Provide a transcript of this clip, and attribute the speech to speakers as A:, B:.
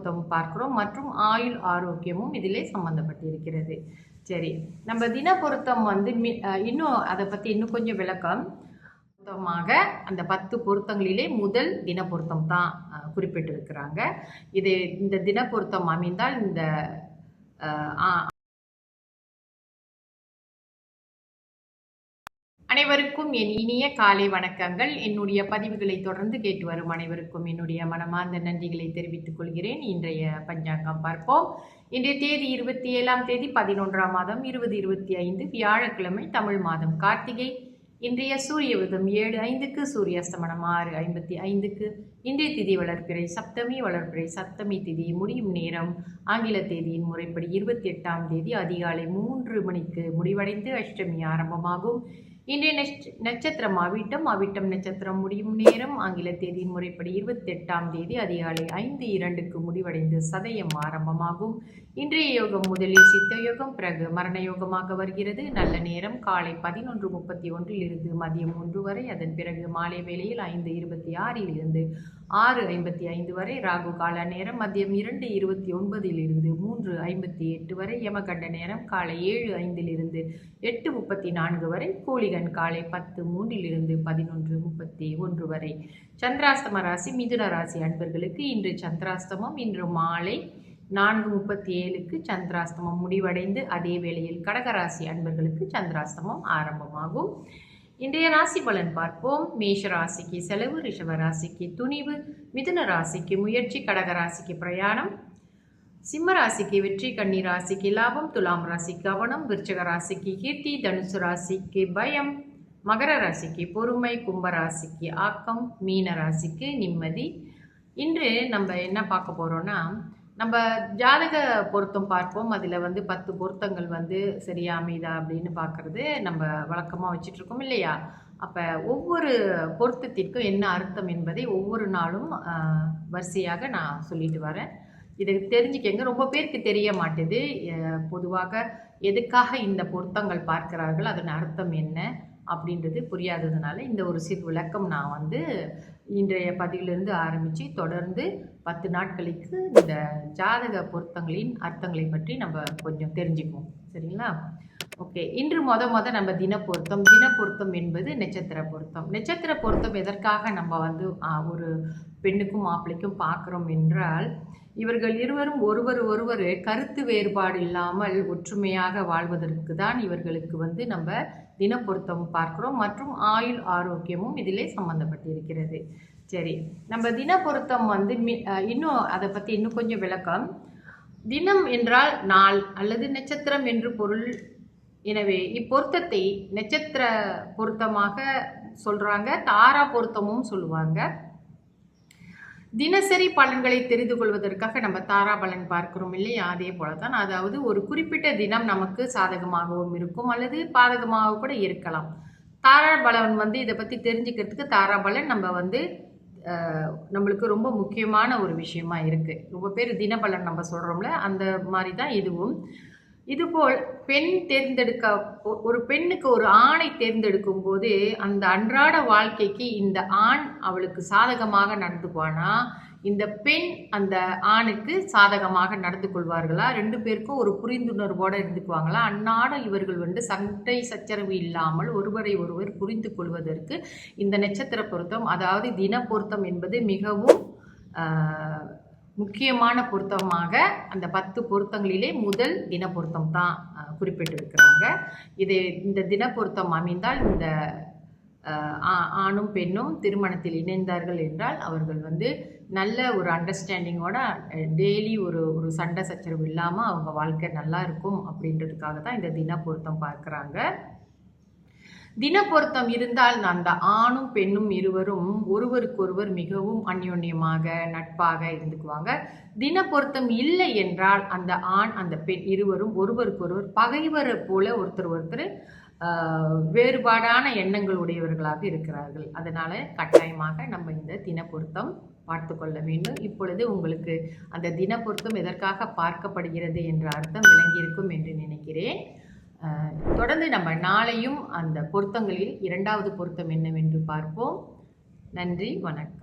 A: பொருத்தம் பார்க்கிறோம் மற்றும் ஆயுள் ஆரோக்கியமும் இதிலே சம்பந்தப்பட்டிருக்கிறது. சரி, நம்ம தின பொருத்தம் வந்து இன்னும் அதை பற்றி இன்னும் கொஞ்சம் விளக்கம். பொருத்தமாக அந்த 10 பொருத்தங்களிலே முதல் தின பொருத்தம் தான் குறிப்பிட்டிருக்கிறாங்க. இந்த தின பொருத்தம் அமைந்தால் இந்த அனைவருக்கும் என் இனிய காலை வணக்கங்கள். என்னுடைய பதிவுகளை தொடர்ந்து கேட்டு வரும் அனைவருக்கும் என்னுடைய மனமார்ந்த நன்றிகளை தெரிவித்துக் கொள்கிறேன். இன்றைய பஞ்சாங்கம் பார்ப்போம். இன்றைய தேதி 27ஆம் தேதி 11ஆம் மாதம் 2025 வியாழக்கிழமை, தமிழ் மாதம் கார்த்திகை. இன்றைய சூரிய உதயம் 7:05க்கு, சூரிய அஸ்தமனம் 6:55க்கு. இன்றைய திதி வளர்பிறை சப்தமி. வளர்பிறை சப்தமி திதி முடியும் நேரம் ஆங்கில தேதியின் முறைப்படி 28ஆம் தேதி அதிகாலை 3 மணிக்கு முடிவடைந்து அஷ்டமி ஆரம்பமாகும். இன்றைய நட்சத்திரம் அவிட்டம். அவிட்டம் நட்சத்திரம் முடியும் நேரம் ஆங்கில தேதியின் முறைப்படி 28ஆம் தேதி அதிகாலை 5:02க்கு முடிவடைந்து சதயம் ஆரம்பமாகும். இன்றைய யோகம் முதலில் சித்த யோகம், பிறகு மரண யோகமாக வருகிறது. நல்ல நேரம் காலை 11:31 மதியம் 1 வரை. அதன் பிறகு மாலை வேளையில் 5:26 6:55 வரை. ராகு கால நேரம் மதியம் 2:29 3:58 வரை. யமகண்ட நேரம் காலை 7:05 8:34 வரை. கூலிகன் காலை 10:03 11:31 வரை. சந்திராஸ்தம ராசி மிதுன ராசி அன்பர்களுக்கு இன்று சந்திராஸ்தமம். இன்று மாலை 4:37க்கு சந்திராஸ்தமம் முடிவடைந்து அதே வேளையில் கடகராசி அன்பர்களுக்கு சந்திராஸ்தமம் ஆரம்பமாகும். இன்றைய ராசி பலன் பார்ப்போம். மேஷ ராசிக்கு செலவு, ரிஷப ராசிக்கு துணிவு, மிதுன ராசிக்கு முயற்சி, கடக ராசிக்கு பிரயாணம், சிம்ம ராசிக்கு வெற்றி, கன்னி ராசிக்கு லாபம், துலாம் ராசிக்கு கவனம், விருச்சக ராசிக்கு கீர்த்தி, தனுசு ராசிக்கு பயம், மகர ராசிக்கு பொறுமை, கும்ப ராசிக்கு ஆக்கம், மீன ராசிக்கு நிம்மதி. இன்று நம்ம என்ன பார்க்க போறோம்னா, நம்ம ஜாதக பொருத்தம் பார்ப்போம். அதில் 10 பொருத்தங்கள் சரியா அமைதா அப்படின்னு பார்க்கறது நம்ம வழக்கமாக வச்சிட்ருக்கோம் இல்லையா? அப்போ ஒவ்வொரு பொருத்தத்திற்கும் என்ன அர்த்தம் என்பதை ஒவ்வொரு நாளும் வரிசையாக நான் சொல்லிட்டு வரேன். இதை தெரிஞ்சுக்கங்க. ரொம்ப பேருக்கு தெரிய மாட்டேது. பொதுவாக எதுக்காக இந்த பொருத்தங்கள் பார்க்கிறார்கள், அதன் அர்த்தம் என்ன அப்படின்றது புரியாததுனால இந்த ஒரு சிறு விளக்கம் நான் இன்றைய பதிவிலிருந்து ஆரம்பித்து தொடர்ந்து 10 நாட்களுக்கு இந்த ஜாதக பொருத்தங்களின் அர்த்தங்களை பற்றி நம்ம கொஞ்சம் தெரிஞ்சுக்குவோம். சரிங்களா? ஓகே. இன்று நம்ம தின பொருத்தம் என்பது நட்சத்திர பொருத்தம். நட்சத்திர பொருத்தம் எதற்காக நம்ம ஒரு பெண்ணுக்கும் மாப்பிள்ளைக்கும் பார்க்குறோம் என்றால், இவர்கள் இருவரும் ஒருவர் கருத்து வேறுபாடு இல்லாமல் ஒற்றுமையாக வாழ்வதற்கு தான் இவர்களுக்கு நம்ம தின பொருத்தம் பார்க்கிறோம் மற்றும் ஆயுள் ஆரோக்கியமும் இதிலே சம்பந்தப்பட்டிருக்கிறது. சரி, நம்ம தின பொருத்தம் இன்னும் அதை பற்றி இன்னும் கொஞ்சம் விளக்கம். தினம் என்றால் நாள் அல்லது நட்சத்திரம் என்று பொருள். எனவே இப்பொருத்தத்தை நட்சத்திர பொருத்தமாக சொல்றாங்க, தாரா பொருத்தமும் சொல்லுவாங்க. தினசரி பலன்களை தெரிந்து கொள்வதற்காக நம்ம தாரா பலன் பார்க்கிறோம் இல்லையா? அதே போலதான், அதாவது ஒரு குறிப்பிட்ட தினம் நமக்கு சாதகமாகவும் இருக்கும் அல்லது பாதகமாக கூட இருக்கலாம். தாரா பலன் இதை பற்றி தெரிஞ்சுக்கிறதுக்கு தாரா பலன் நம்மளுக்கு ரொம்ப முக்கியமான ஒரு விஷயமா இருக்கு. ரொம்ப பேர் தினபலன் நம்ம சொல்றோம்ல, அந்த மாதிரி தான் இதுவும். இதுபோல் ஒரு பெண்ணுக்கு ஒரு ஆணை தேர்ந்தெடுக்கும் போது அந்த அன்றாட வாழ்க்கைக்கு இந்த ஆண் அவளுக்கு சாதகமாக நடந்துக்குவானா, இந்த பெண் அந்த ஆணுக்கு சாதகமாக நடந்து கொள்வார்களா, 2 பேருக்கும் ஒரு புரிந்துணர்வோடு இருந்துக்குவாங்களா, அந்நாடம் இவர்கள் சண்டை சச்சரவு இல்லாமல் ஒருவரை ஒருவர் புரிந்து கொள்வதற்கு இந்த நட்சத்திர பொருத்தம், அதாவது தின பொருத்தம் என்பது மிகவும் முக்கியமான பொருத்தமாக அந்த 10 பொருத்தங்களிலே முதல் தின பொருத்தம் தான் குறிப்பிட்டிருக்கிறாங்க. இந்த தின பொருத்தம் அமைந்தால் இந்த ஆணும் பெண்ணும் திருமணத்தில் இணைந்தார்கள் என்றால் அவர்கள் நல்ல ஒரு அண்டர்ஸ்டாண்டிங்கோட டெய்லி ஒரு சண்டை சச்சரவு இல்லாமல் அவங்க வாழ்க்கை நல்லா இருக்கும் அப்படின்றதுக்காக தான் இந்த தின பொருத்தம் பார்க்குறாங்க. தின பொருத்தம் இருந்தால் அந்த ஆணும் பெண்ணும் இருவரும் ஒருவருக்கொருவர் மிகவும் அந்யோன்யமாக நட்பாக இருந்துக்குவாங்க. தின பொருத்தம் இல்லை என்றால் அந்த ஆண் அந்த பெண் இருவரும் ஒருவருக்கொருவர் பகைவரை போல ஒருத்தர் வேறுபாடான எண்ணங்கள் உடையவர்களாக இருக்கிறார்கள். அதனால கட்டாயமாக நம்ம இந்த தின பொருத்தம் பார்த்து கொள்ள வேண்டும். இப்பொழுது உங்களுக்கு அந்த தின பொருத்தம் எதற்காக பார்க்கப்படுகிறது என்ற அர்த்தம் விளங்கியிருக்கும் என்று நினைக்கிறேன். தொடர்ந்து நம்ம நாளையும் அந்த பொருத்தங்களில் 2வது பொருத்தம் என்னவென்று பார்ப்போம். நன்றி, வணக்கம்.